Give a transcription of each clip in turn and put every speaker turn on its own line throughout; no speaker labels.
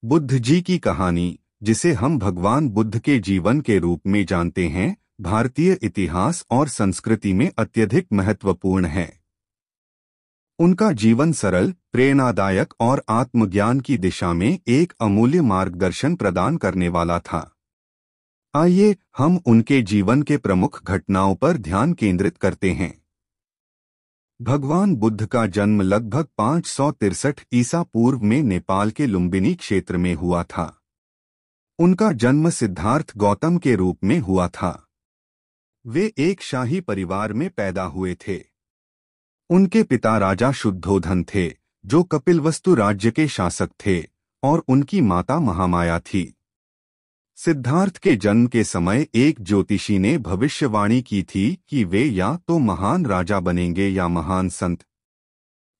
बुद्ध जी की कहानी, जिसे हम भगवान बुद्ध के जीवन के रूप में जानते हैं, भारतीय इतिहास और संस्कृति में अत्यधिक महत्वपूर्ण है। उनका जीवन सरल, प्रेरणादायक और आत्मज्ञान की दिशा में एक अमूल्य मार्गदर्शन प्रदान करने वाला था। आइए हम उनके जीवन के प्रमुख घटनाओं पर ध्यान केंद्रित करते हैं। भगवान बुद्ध का जन्म लगभग 563 ईसा पूर्व में नेपाल के लुम्बिनी क्षेत्र में हुआ था। उनका जन्म सिद्धार्थ गौतम के रूप में हुआ था। वे एक शाही परिवार में पैदा हुए थे। उनके पिता राजा शुद्धोधन थे, जो कपिलवस्तु राज्य के शासक थे, और उनकी माता महामाया थी। सिद्धार्थ के जन्म के समय एक ज्योतिषी ने भविष्यवाणी की थी कि वे या तो महान राजा बनेंगे या महान संत।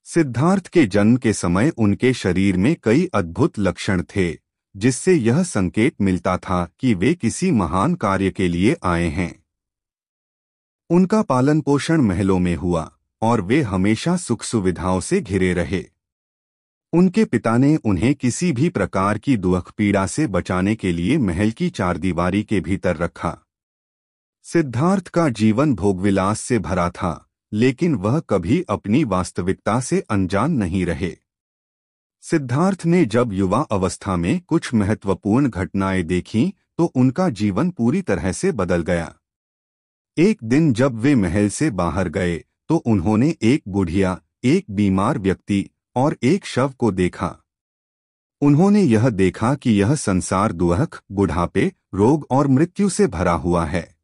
सिद्धार्थ के जन्म के समय उनके शरीर में कई अद्भुत लक्षण थे, जिससे यह संकेत मिलता था कि वे किसी महान कार्य के लिए आए हैं। उनका पालन पोषण महलों में हुआ और वे हमेशा सुख सुविधाओं से घिरे रहे। उनके पिता ने उन्हें किसी भी प्रकार की दुख पीड़ा से बचाने के लिए महल की चारदीवारी के भीतर रखा। सिद्धार्थ का जीवन भोगविलास से भरा था, लेकिन वह कभी अपनी वास्तविकता से अनजान नहीं रहे। सिद्धार्थ ने जब युवा अवस्था में कुछ महत्वपूर्ण घटनाएं देखीं, तो उनका जीवन पूरी तरह से बदल गया। एक दिन जब वे महल से बाहर गए, तो उन्होंने एक बुढ़िया, एक बीमार व्यक्ति और एक शव को देखा। उन्होंने यह देखा कि यह संसार दुख, बुढ़ापे, रोग और मृत्यु से भरा हुआ है।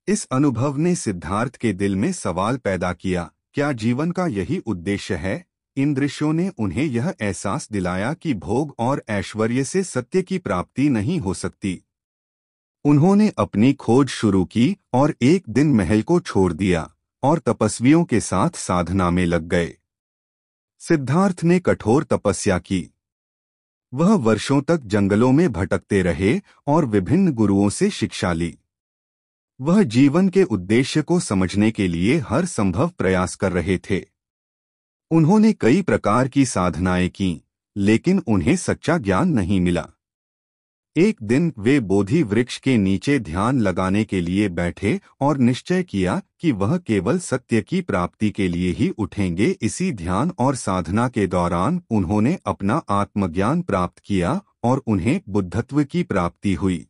इस अनुभव ने सिद्धार्थ के दिल में सवाल पैदा किया, क्या जीवन का यही उद्देश्य है? इन दृश्यों ने उन्हें यह एहसास दिलाया कि भोग और ऐश्वर्य से सत्य की प्राप्ति नहीं हो सकती। उन्होंने अपनी खोज शुरू की और एक दिन महल को छोड़ दिया और तपस्वियों के साथ साधना में लग गए। सिद्धार्थ ने कठोर तपस्या की। वह वर्षों तक जंगलों में भटकते रहे और विभिन्न गुरुओं से शिक्षा ली। वह जीवन के उद्देश्य को समझने के लिए हर संभव प्रयास कर रहे थे। उन्होंने कई प्रकार की साधनाएं की, लेकिन उन्हें सच्चा ज्ञान नहीं मिला। एक दिन वे बोधि वृक्ष के नीचे ध्यान लगाने के लिए बैठे और निश्चय किया कि वह केवल सत्य की प्राप्ति के लिए ही उठेंगे। इसी ध्यान और साधना के दौरान उन्होंने अपना आत्मज्ञान प्राप्त किया और उन्हें बुद्धत्व की प्राप्ति हुई।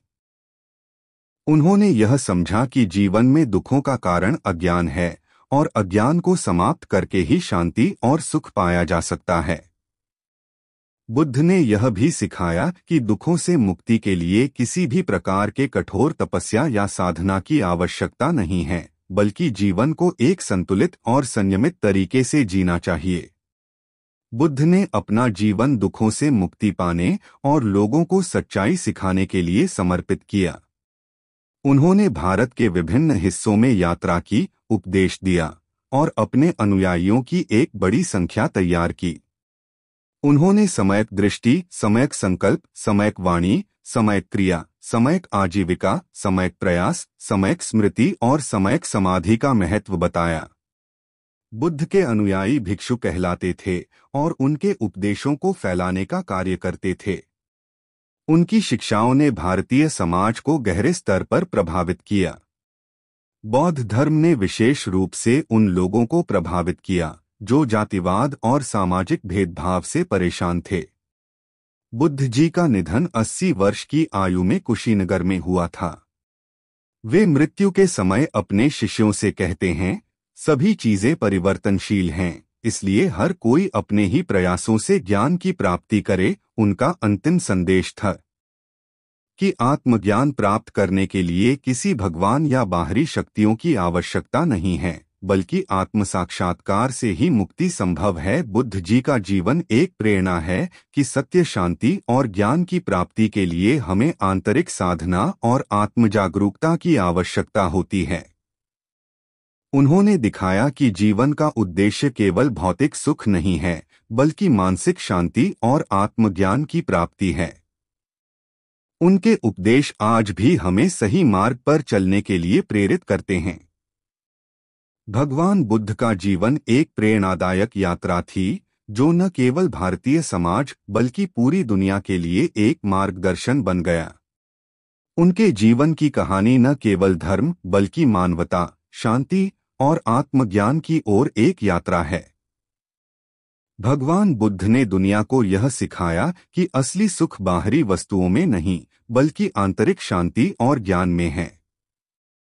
उन्होंने यह समझा कि जीवन में दुखों का कारण अज्ञान है और अज्ञान को समाप्त करके ही शांति और सुख पाया जा सकता है। बुद्ध ने यह भी सिखाया कि दुखों से मुक्ति के लिए किसी भी प्रकार के कठोर तपस्या या साधना की आवश्यकता नहीं है, बल्कि जीवन को एक संतुलित और संयमित तरीके से जीना चाहिए। बुद्ध ने अपना जीवन दुखों से मुक्ति पाने और लोगों को सच्चाई सिखाने के लिए समर्पित किया। उन्होंने भारत के विभिन्न हिस्सों में यात्रा की, उपदेश दिया और अपने अनुयायियों की एक बड़ी संख्या तैयार की। उन्होंने समयक दृष्टि, समयक संकल्प, समयक वाणी, समयक क्रिया, समयक आजीविका, समयक प्रयास, समयक स्मृति और समयक समाधि का महत्व बताया। बुद्ध के अनुयायी भिक्षु कहलाते थे और उनके उपदेशों को फैलाने का कार्य करते थे। उनकी शिक्षाओं ने भारतीय समाज को गहरे स्तर पर प्रभावित किया। बौद्ध धर्म ने विशेष रूप से उन लोगों को प्रभावित किया जो जातिवाद और सामाजिक भेदभाव से परेशान थे। बुद्ध जी का निधन 80 वर्ष की आयु में कुशीनगर में हुआ था। वे मृत्यु के समय अपने शिष्यों से कहते हैं, सभी चीजें परिवर्तनशील हैं, इसलिए हर कोई अपने ही प्रयासों से ज्ञान की प्राप्ति करे। उनका अंतिम संदेश था कि आत्मज्ञान प्राप्त करने के लिए किसी भगवान या बाहरी शक्तियों की आवश्यकता नहीं है, बल्कि आत्म साक्षात्कार से ही मुक्ति संभव है। बुद्ध जी का जीवन एक प्रेरणा है कि सत्य, शांति और ज्ञान की प्राप्ति के लिए हमें आंतरिक साधना और आत्मजागरूकता की आवश्यकता होती है। उन्होंने दिखाया कि जीवन का उद्देश्य केवल भौतिक सुख नहीं है, बल्कि मानसिक शांति और आत्मज्ञान की प्राप्ति है। उनके उपदेश आज भी हमें सही मार्ग पर चलने के लिए प्रेरित करते हैं। भगवान बुद्ध का जीवन एक प्रेरणादायक यात्रा थी, जो न केवल भारतीय समाज बल्कि पूरी दुनिया के लिए एक मार्गदर्शन बन गया। उनके जीवन की कहानी न केवल धर्म बल्कि मानवता, शांति और आत्मज्ञान की ओर एक यात्रा है। भगवान बुद्ध ने दुनिया को यह सिखाया कि असली सुख बाहरी वस्तुओं में नहीं बल्कि आंतरिक शांति और ज्ञान में है।